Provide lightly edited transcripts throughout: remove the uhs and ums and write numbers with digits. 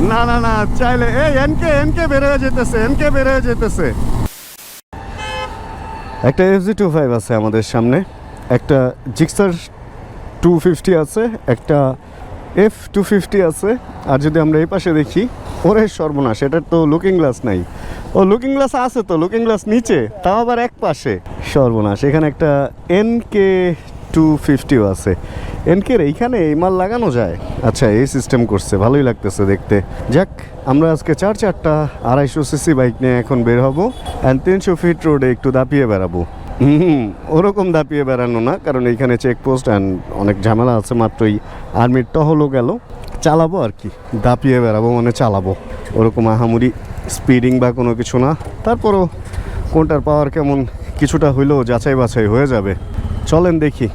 না না না, চাইলে এই এনকে বের হয়ে যেতেছে। একটা FZ25 আছে আমাদের সামনে, একটা জিক্সার 250 আছে, একটা F250 আছে। আর যদি আমরা এই পাশে দেখি, ওরে সর্বনাশ, এটার তো লুকিং গ্লাস নাই। ও লুকিং গ্লাস আছে তো, লুকিং গ্লাস নিচে, তাও আবার এক পাশে। সর্বনাশ। এখানে একটা NK250 আছে। এনকের এইখানে এই মাল লাগানো যায়? আচ্ছা, এই সিস্টেম করছে, ভালোই লাগতেছে দেখতে। যাক, আমরা আজকে চারটা 250cc বাইক নিয়ে এখন বের হবো, অ্যান্ড 300 ফিট রোডে একটু দাপিয়ে বেড়াবো। ওরকম দাপিয়ে বেড়ানো না, কারণ এইখানে চেকপোস্ট অ্যান্ড অনেক ঝামেলা আছে। মাত্রই আর্মির টহলও গেল, চালাবো আর কি, দাপিয়ে বেড়াবো মানে চালাবো। ওরকম আহামরি স্পিডিং বা কোনো কিছু না। তারপরও কোনটার পাওয়ার কেমন কিছুটা হইলেও যাচাই বাছাই হয়ে যাবে। চলেন দেখি,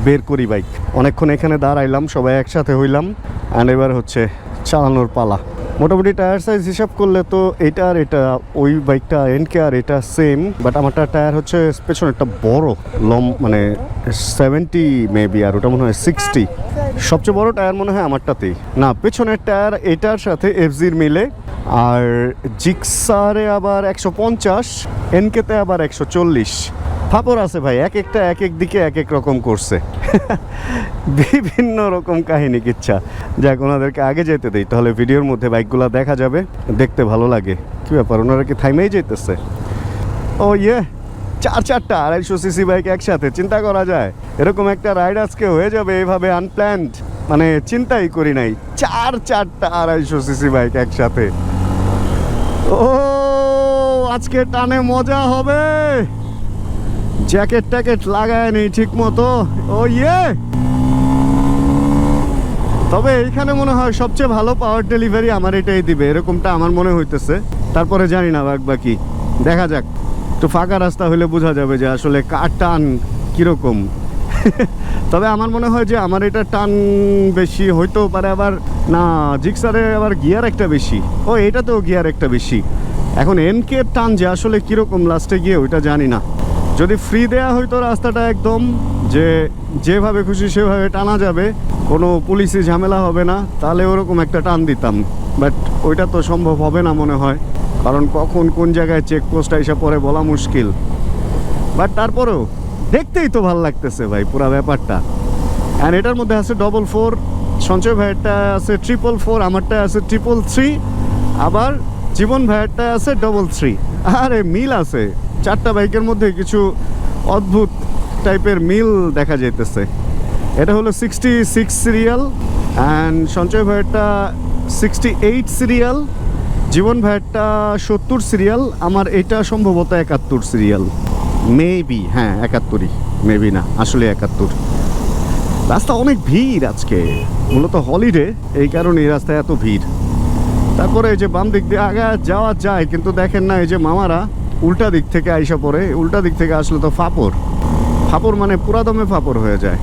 বের করি বাইক। অনেকক্ষণ এখানে দাঁড়াইলাম, সবাই একসাথে হইলাম, অ্যান্ড এবার হচ্ছে চালানোর পালা। মোটামুটি টায়ার সাইজ হিসাব করলে তো এটা আর এটা, ওই বাইকটা এনকে আর এটা সেম, বাট আমারটা টায়ার হচ্ছে পেছনে একটা বড় মানে 70 মেবি, আর ওটা মনে হয় 60। সবচেয়ে বড় টায়ার মনে হয় আমারটাতেই। না, পেছনের টায়ার এটার সাথে FZ'র মিলে, আর জিক্সারে আবার 150, এনকেতে আবার 140। ফাপড় আছে ভাই, এক একটা এক এক দিকে এক এক রকম করছে। বিভিন্ন রকম কাহিনী কিচ্ছা। যাক, ওনাদেরকে আগে যেতে দেই, তাহলে ভিডিওর মধ্যে বাইকগুলো দেখা যাবে, দেখতে ভালো লাগে। কি ব্যাপার, ওনারা কি থাইমেই যেতেছে? ও ইয়ে, চারটা 250cc বাইক একসাথে, চিন্তা করা যায় এরকম একটা রাইড আজকে হয়ে যাবে এইভাবে আনপ্ল্যান্ড, মানে চিন্তাই করি নাই। চারটা 250cc বাইক একসাথে। ও আজকে টানে মজা হবে। জ্যাকেট ট্যাকেট লাগায় নেই ঠিক মতো। ও ইয়ে, তবে এইখানে মনে হয় সবচেয়ে ভালো পাওয়ার ডেলিভারি আমার এটাই দিবে, এরকমটা আমার মনে হইতেছে। তারপরে জানি না বাকি দেখা যাক। একটু ফাঁকা রাস্তা হলে বোঝা যাবে যে আসলে কার টান কীরকম। তবে আমার মনে হয় যে আমার এটা টান বেশি হইতেও পারে, আবার না, জিক্সারে আবার গিয়ার একটা বেশি। ও এটাতেও গিয়ার একটা বেশি। এখন এনকে টান যে আসলে কীরকম লাস্টে গিয়ে ওইটা জানি না। যদি ফ্রি দেয়া হইতো রাস্তাটা একদম, যে যেভাবে খুশি সেভাবে টানা যাবে, কোনো পুলিশি ঝামেলা হবে না, তাহলে ওরকম একটা টান দিতাম। বাট ওইটা তো সম্ভব হবে না মনে হয়, কারণ কখন কোন জায়গায় চেকপোস্ট এসে পরে বলা মুশকিল। বাট তারপরেও দেখতেই তো ভালো লাগতেছে ভাই পুরো ব্যাপারটা। অ্যান্ড এটার মধ্যে আছে 444, সঞ্চয় ভাইয়েরটা আছে 444, আমারটা আছে 333, আবার জীবন ভাইয়েরটা আছে 33। আরে মিল আছে, চারটা বাইকের মধ্যে কিছু অদ্ভুত টাইপের মিল দেখা যাইতেছে। এটা হলো 66 সিরিয়াল, অ্যান্ড সঞ্চয় ভাইয়েরটা 68 সিরিয়াল, জীবন ভাইয়েরটা 70 সিরিয়াল, আমার এটা সম্ভবত 71 সিরিয়াল মেবি। হ্যাঁ 71ই, মেবি না, আসলে 71। রাস্তা অনেক ভিড় আজকে, মূলত হলিডে, এই কারণে এই রাস্তায় এত ভিড়। তারপরে এই যে বাম দিক দিয়ে আগে যাওয়া যায়, কিন্তু দেখেন না এই যে মামারা উল্টা দিক থেকে আইসা পড়ে। উল্টা দিক থেকে আসলে তো ফাপড় মানে পুরাদমে ফাপড় হয়ে যায়।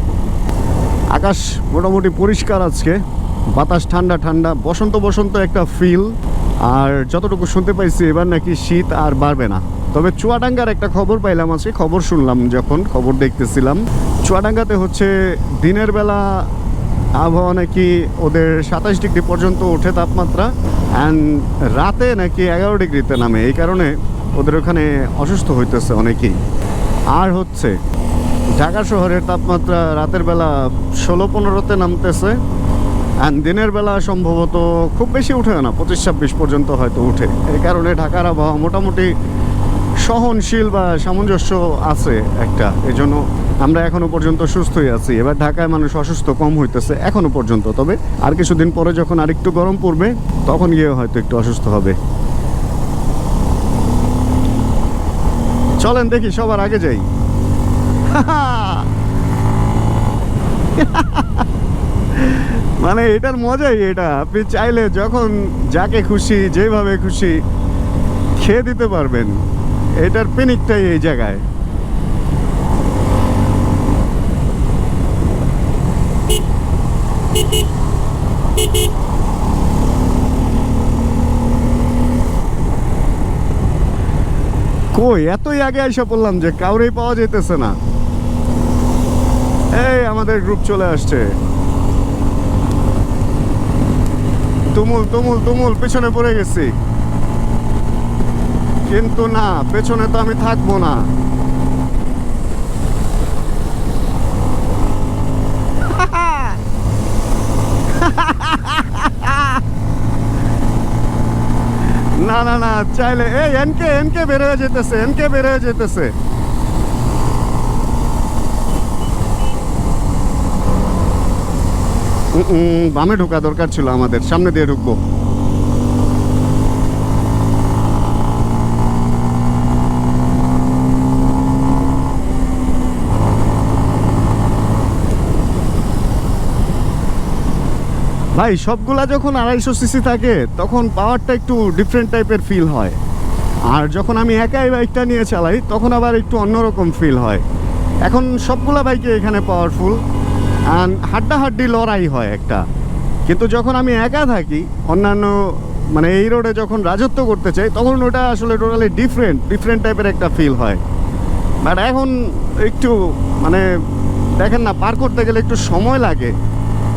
আকাশ মোটামুটি পরিষ্কার আজকে, বাতাস ঠান্ডা ঠান্ডা, বসন্ত একটা ফিল। আর যতটুকু শুনতে পাইছি এবার নাকি শীত আর বাড়বে না। তবে চুয়াডাঙ্গার একটা খবর পাইলাম আজকে, খবর শুনলাম যখন খবর দেখতেছিলাম, চুয়াডাঙ্গাতে হচ্ছে দিনের বেলা আবহাওয়া নাকি ওদের 27 ডিগ্রি পর্যন্ত ওঠে তাপমাত্রা, অ্যান্ড রাতে নাকি 11 ডিগ্রিতে নামে। এই কারণে ওদের ওখানে অসুস্থ হইতেছে অনেকেই। আর হচ্ছে ঢাকা শহরের তাপমাত্রা রাতের বেলা 16-15তে নামতেছে, অ্যান্ড দিনের বেলা সম্ভবত খুব বেশি উঠে না, 25-26 পর্যন্ত হয়তো উঠে। এই কারণে ঢাকার আবহাওয়া মোটামুটি সহনশীল বা সামঞ্জস্য আছে একটা। এই জন্য আমরা এখনো পর্যন্ত সুস্থই আছি। এবার ঢাকায় মানুষ অসুস্থ কম হইতেছে এখনো পর্যন্ত, তবে আর কিছুদিন পরে যখন আরেকটু গরম পড়বে তখন গিয়ে হয়তো একটু অসুস্থ হবে। চলেন দেখি, সবার আগে যাই। মানে এটার মজাই এটা, আপনি চাইলে যখন যাকে খুশি যেভাবে খুশি খেয়ে দিতে পারবেন। এটার পিনিকটাই এই জায়গায়। কই এতই আগে আইসা পড়লাম যে কাউরেই পাওয়া যেতেছে না। এই আমাদের গ্রুপ চলে আসছে। তুমুল তুমুল তুমুল, পেছনে পড়ে গেছি। কিন্তু না, পেছনে তো আমি থাকবো না। না না না, চাইলে এই এনকে এনকে বের হয়ে যেতেছে, এনকে বের হয়ে যেতেছে। বামে ঢোকা দরকার ছিল আমাদের, সামনে দিয়ে ঢুকবো। ভাই সবগুলা যখন 250 সিসি থাকে তখন পাওয়ারটা একটু ডিফারেন্ট টাইপের ফিল হয়, আর যখন আমি একাই বাইকটা নিয়ে চালাই তখন আবার একটু অন্যরকম ফিল হয়। এখন সবগুলা বাইকে এখানে পাওয়ারফুল অ্যান্ড হাড্ডাহাড্ডি লড়াই হয় একটা। কিন্তু যখন আমি একা থাকি অন্যান্য মানে এই রোডে যখন রাজত্ব করতে চাই তখন ওটা আসলে টোটালি ডিফারেন্ট টাইপের একটা ফিল হয়। বাট এখন একটু মানে দেখেন না, পার করতে গেলে একটু সময় লাগে,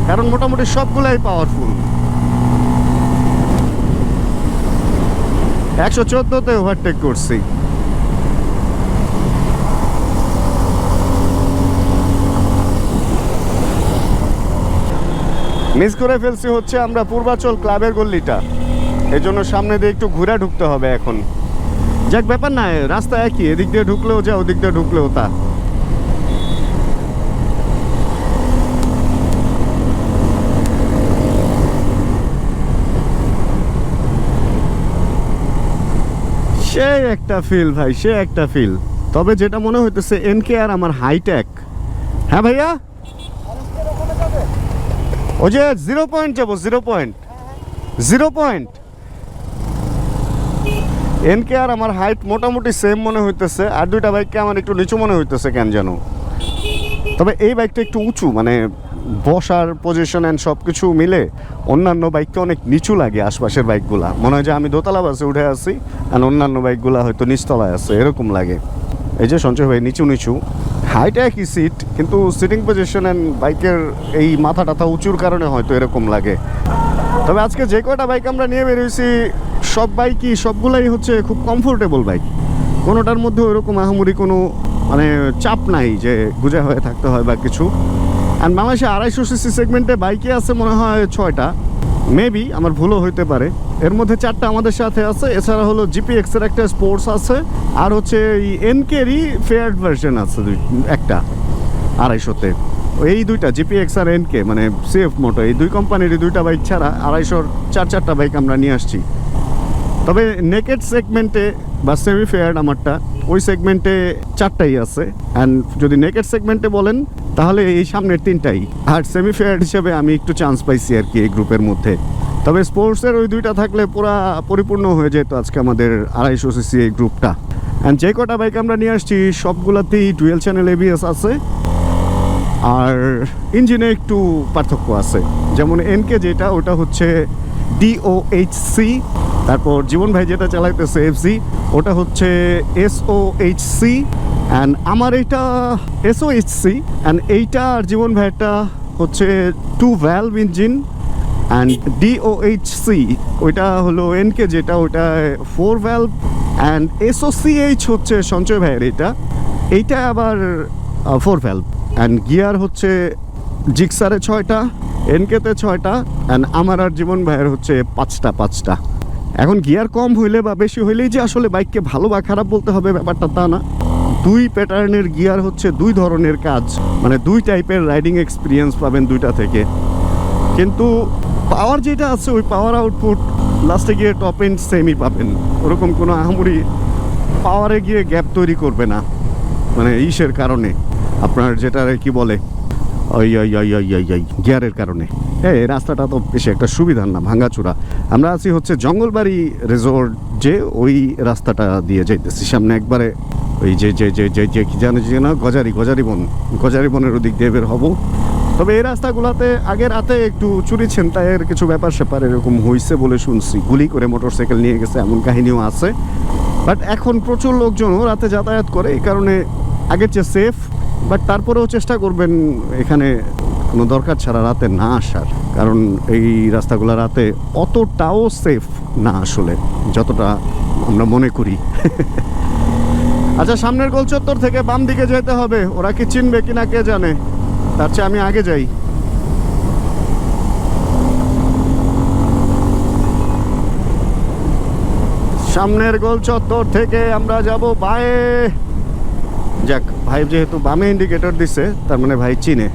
কারণ মোটামুটি সবগুলাই পাওয়ারফুল। 114তে ওভারটেক করছি। মিস করে ফেলছি হচ্ছে আমরা পূর্বাচল ক্লাবের গল্লিটা, এই জন্য সামনে দিয়ে একটু ঘুরে ঢুকতে হবে এখন। যাক, ব্যাপার না, রাস্তা একই, এদিক দিয়ে ঢুকলেও যা, ওদিক দিয়ে ঢুকলেও তা। সে একটা ফিল ভাই, সে একটা ফিল। তবে যেটা মনে হইতেছে এনকে আর আমার হাইটেক। হ্যাঁ ভাইয়া, ওই যে 0 পয়েন্ট যাবো, 0 পয়েন্ট। এনকে আর আমার হাইট মোটামুটি সেম মনে হইতেছে, আর দুইটা বাইককে আমার একটু নিচু মনে হইতেছে কেন যেন। তবে এই বাইকটা একটু উঁচু, মানে বসার পজিশন অ্যান্ড সব কিছু মিলে অন্যান্য বাইককে অনেক নিচু লাগে। আশপাশের বাইকগুলা মনে হয় যে আমি দোতলা বাসে উঠে আসি, আর অন্যান্য বাইকগুলা হয়তো নিচতলায় আছে, এরকম লাগে। এই যে সঞ্চয় ভাই নিচু নিচু, হাইট একই সিট, কিন্তু সিটিং পজিশন অ্যান্ড বাইকের এই মাথা টাথা উঁচুর কারণে হয়তো এরকম লাগে। তবে আজকে যে কয়টা বাইক আমরা নিয়ে বেরিয়েছি সব বাইকই, সবগুলাই হচ্ছে খুব কমফোর্টেবল বাইক। কোনোটার মধ্যে ওইরকম আহামরি কোনো মানে চাপ নাই যে গুজা হয়ে থাকতে হয় বা কিছু। আর বাংলাদেশে 250 সিসি সেগমেন্টে বাইকে আছে মনে হয় 6টা, মেবি আমার ভুলও হইতে পারে। এর মধ্যে 4টা আমাদের সাথে আছে, এছাড়া হলো জিপিএক্স এর একটা স্পোর্টস আছে, আর হচ্ছে এই এনকেরই ফেয়ার্ড ভার্সন আছে একটা 250-তে। এই দুইটা জিপিএক্স আর এনকে মানে সিএফ মোটো, এই দুই কোম্পানির দুইটা বাইক ছাড়া 250-র 4টা বাইক আমরা নিয়ে আসছি। তবে নেকেড সেগমেন্টে বা সেমি ফেয়ার্ড আমারটা, ওই সেগমেন্টে 4টাই আছে। অ্যান্ড যদি নেকেড সেগমেন্টে বলেন তাহলে এই সামনের 3টাই, আর সেমি ফেয়ার্ড হিসেবে আমি একটু চান্স পাইছি আর কি এই গ্রুপের মধ্যে। তবে স্পোর্টসের ওই দুইটা থাকলে পুরা পরিপূর্ণ হয়ে যেত আজকে আমাদের 250 সিসি এই গ্রুপটা। অ্যান্ড যে কটা বাইক আমরা নিয়ে আসছি সবগুলাতেই ডুয়েল চ্যানেল এবিএস আছে, আর ইঞ্জিনে একটু পার্থক্য আছে। যেমন এনকে যেটা, ওটা হচ্ছে ডিওএইচসি, তারপর জীবন ভাই যেটা চালাইতেছে এফসি, ওটা হচ্ছে এসওএইচসি, অ্যান্ড আমার এইটা এসওএইচসি, অ্যান্ড এইটা আর জীবন ভাইটা হচ্ছে 2 ভ্যালভ ইঞ্জিন। অ্যান্ড ডিওএইচসি ওইটা হলো এনকে যেটা, ওইটা 4 ভ্যালভ। অ্যান্ড এসওসিএইচ হচ্ছে সঞ্চয় ভাইয়ের এইটা আবার 4 ভ্যালভ। অ্যান্ড গিয়ার হচ্ছে জিক্সারে 6টা, এনকেতে 6টা, অ্যান্ড আমার আর জীবন ভাইয়ের হচ্ছে 5টা। এখন গিয়ার কম হইলে বা বেশি হইলেই যে আসলে বাইককে ভালো বা খারাপ বলতে হবে ব্যাপারটা তা না। 2 প্যাটার্নের গিয়ার হচ্ছে 2 ধরনের কাজ, মানে 2 টাইপের রাইডিং এক্সপিরিয়েন্স পাবেন 2টা থেকে। কিন্তু পাওয়ার যেটা আছে ওই পাওয়ার আউটপুট লাস্টে গিয়ে টপ এন্ড সেমই পাবেন, ওরকম কোনো আহামরি পাওয়ারে গিয়ে গ্যাপ তৈরি করবে না, মানে ইসের কারণে আপনার যেটা কি বলে ওই গিয়ারের কারণে। হ্যাঁ, এই রাস্তাটা তো বেশি একটা সুবিধার না, ভাঙ্গাচুরা। আমরা আছি হচ্ছে জঙ্গলবাড়ি রিসোর্ট, যে ওই রাস্তাটা দিয়ে যাইতেছি সামনে একবারে, ওই যে যে যে যে যে কি জানো যে না গজারি বনের ওদিক দিয়ে বের হবো। তবে এই রাস্তাগুলোতে আগে রাতে একটু চুরি ছিনতাইয়ের কিছু ব্যাপার স্যাপার এরকম হয়েছে বলে শুনছি, গুলি করে মোটরসাইকেল নিয়ে গেছে এমন কাহিনীও আছে। বাট এখন প্রচুর লোকজনও রাতে যাতায়াত করে, এই কারণে আগের চেয়ে সেফ। বাট তারপরেও চেষ্টা করবেন এখানে কোনো দরকার ছাড়া রাতে না আসার, কারণ এই রাস্তাগুলো রাতে অতটাও সেফ না আসলে, যতটা আমরা মনে করি। আচ্ছা, সামনের গোল চত্বর থেকে বাম দিকে যেতে হবে, ওরা কি চিনবে কিনা কে জানে, তার চেয়ে আমি আগে যাই। সামনের গোল চত্বর থেকে আমরা যাব বায়ে। যাক, ভাই যেহেতু বামে ইন্ডিকেটর দিছে, তার মানে ভাই চিনে।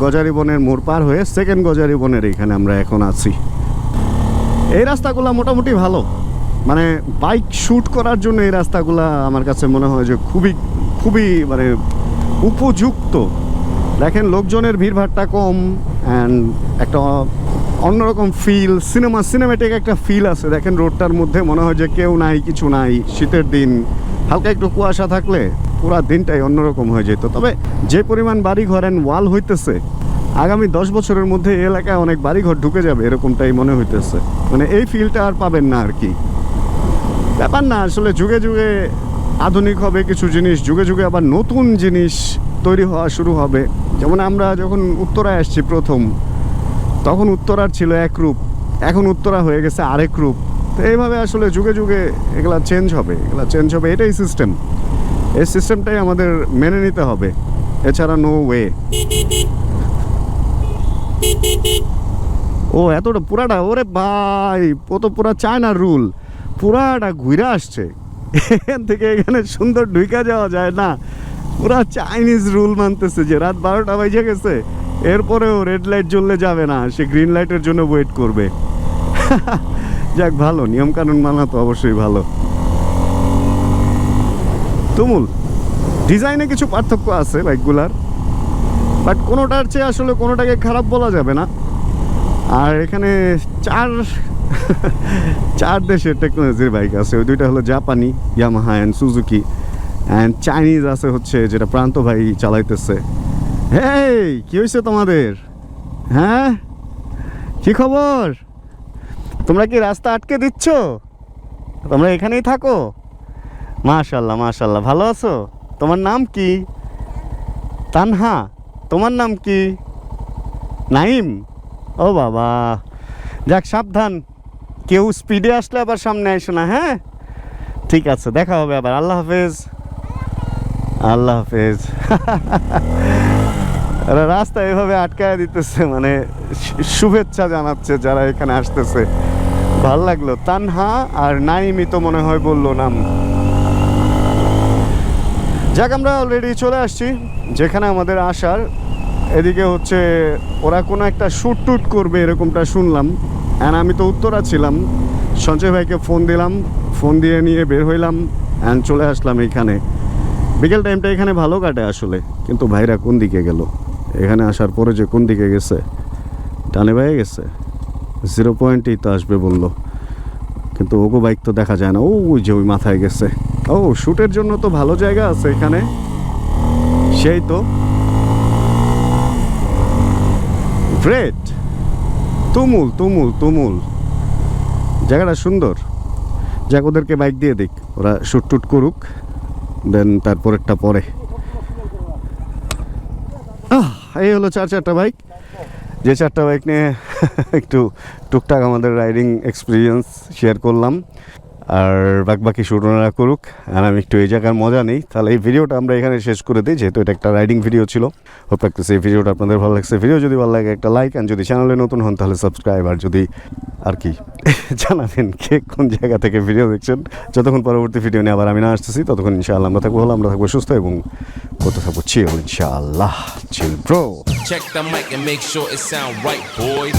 গজারি বনের মোড় পার হয়ে সেকেন্ড গজারি বনের এখানে আমরা এখন আছি। এই রাস্তাগুলো মোটামুটি ভালো, মানে বাইক শ্যুট করার জন্য এই রাস্তাগুলা আমার কাছে মনে হয় যে খুবই খুবই মানে উপযুক্ত। দেখেন, লোকজনের ভিড়ভাড়টা কম, অ্যান্ড একটা অন্যরকম ফিল, সিনেমেটিক একটা ফিল আছে। দেখেন, রোডটার মধ্যে মনে হয় যে কেউ নাই, কিছু নাই। শীতের দিন হালকা একটু কুয়াশা থাকলে পুরা দিনটাই অন্যরকম হয়ে যেত। তবে যে পরিমাণ বাড়িঘর অ্যান্ড ওয়াল হইতেছে, আগামী 10 বছরের মধ্যে এই এলাকায় অনেক বাড়িঘর ঢুকে যাবে, এরকমটাই মনে হইতেছে। মানে এই ফিলটা আর পাবেন না আর কি। ব্যাপার না, আসলে যুগে যুগে আধুনিক হবে কিছু জিনিস, যুগে যুগে আবার নতুন জিনিস তৈরি হওয়া শুরু হবে। যেমন আমরা যখন উত্তরায় আসছি প্রথম, তখন উত্তরার ছিল এক রূপ, এখন উত্তরা হয়ে গেছে আরেক রূপ। তো এইভাবে আসলে যুগে যুগে এগুলা চেঞ্জ হবে, এটাই সিস্টেম। এই সিস্টেমটাই আমাদের মেনে নিতে হবে, এছাড়া নো ওয়ে। ও এতটা পুরাটা, ওরে ভাই, ও তো পুরা চায়নার রুল, পুরাটা ঘুরে আসছে। এখান থেকে এখানে সুন্দর ঢুকা যাওয়া যায় না, পুরা চাইনিজ রুল মানতেছে যে রাত 12টা বাজে গেছে, এরপরেও রেড লাইট জ্বললে যাবে না, সে গ্রিন লাইটের জন্য ওয়েট করবে। যাক, ভালো, নিয়মকানুন মানা তো অবশ্যই ভালো। তুমুল ডিজাইনে কিছু পার্থক্য আছে বাইকগুলার, বাট কোনোটার চেয়ে আসলে কোনোটাকে খারাপ বলা যাবে না। আর এখানে চার দেশের টেকনোলজির বাইক আছে। ওই দুইটা হলো জাপানি, Yamaha and Suzuki, and Chinese আছে হচ্ছে যেটা প্রান্ত ভাই চালাইতেছে। হেই, কি হয়েছে তোমাদের? হ্যাঁ, কি খবর? তোমরা কি রাস্তা আটকে দিচ্ছ? তোমরা এখানেই থাকো? মাশাল্লাহ মাশাল্লাহ, ভালো আছো? তোমার নাম কি? তানহা। তোমার নাম কি? নাইম। ও বাবা, যাক, সাবধান, কেউ স্পিডে আসলে আবার সামনে আসো না। হ্যাঁ, ঠিক আছে, দেখা হবে আবার। আল্লাহ হাফেজ। আল্লাহ হাফেজ। রাস্তা এভাবে আটকায় দিতেছে, মানে শুভেচ্ছা জানাচ্ছে যারা এখানে আসতেছে। ভাল লাগলো। তানহা আর নাইমই তো মনে হয় বললো নাম। যাক, আমরা অলরেডি চলে আসছি যেখানে আমাদের আসার। এদিকে হচ্ছে ওরা কোনো একটা শ্যুট টুট করবে এরকমটা শুনলাম, অ্যান্ড আমি তো উত্তরা ছিলাম। সঞ্জয় ভাইকে ফোন দিলাম, ফোন দিয়ে নিয়ে বের হইলাম, অ্যান্ড চলে আসলাম এইখানে। বিকেল টাইমটা এখানে ভালো কাটে আসলে, কিন্তু ভাইরা কোন দিকে গেল? এখানে আসার পরে যে কোন দিকে গেছে, টানে বাইয়ে গেছে। 0 পয়েন্টেই তো আসবে বললো, কিন্তু ওগো বাইক তো দেখা যায় না। ওই যে ওই মাথায় গেছে। ও, শ্যুটের জন্য তো ভালো জায়গা আছে এখানে, সেই তো গ্রেট। তুমুল তুমুল তুমুল, জায়গাটা সুন্দর। যাক, ওদেরকে বাইক দিয়ে দিক, ওরা শ্যুট টুট করুক, দেন তারপরেরটা পরে। এই হলো 4টা বাইক, যে 4টা বাইক নিয়ে একটু টুকটাক আমাদের রাইডিং এক্সপিরিয়েন্স শেয়ার করলাম। আর বাকি শ্যুট ওনারা করুক, আর আমি একটু এই জায়গার মজা নেই। তাহলে এই ভিডিওটা আমরা এখানে শেষ করে দিই, যেহেতু এটা একটা রাইডিং ভিডিও ছিল। হোপ রাখতেছি এই ভিডিওটা আপনাদের ভালো লাগছে। ভিডিও যদি ভালো লাগে একটা লাইক, অ্যান্ড যদি চ্যানেলে নতুন হন তাহলে সাবস্ক্রাইব। আর যদি আর কি জানাবেন কে কোন জায়গা থেকে ভিডিও দেখছেন। যতক্ষণ পরবর্তী ভিডিও নিয়ে আবার আমি না আসতেছি, ততক্ষণ ইনশাআল্লাহ আমরা থাকবো ভালো, আমরা থাকবো সুস্থ, এবং করতে থাকবো চিল, ইনশাআল্লাহ। Chill bro. Check the mic and make sure it sound right, boys.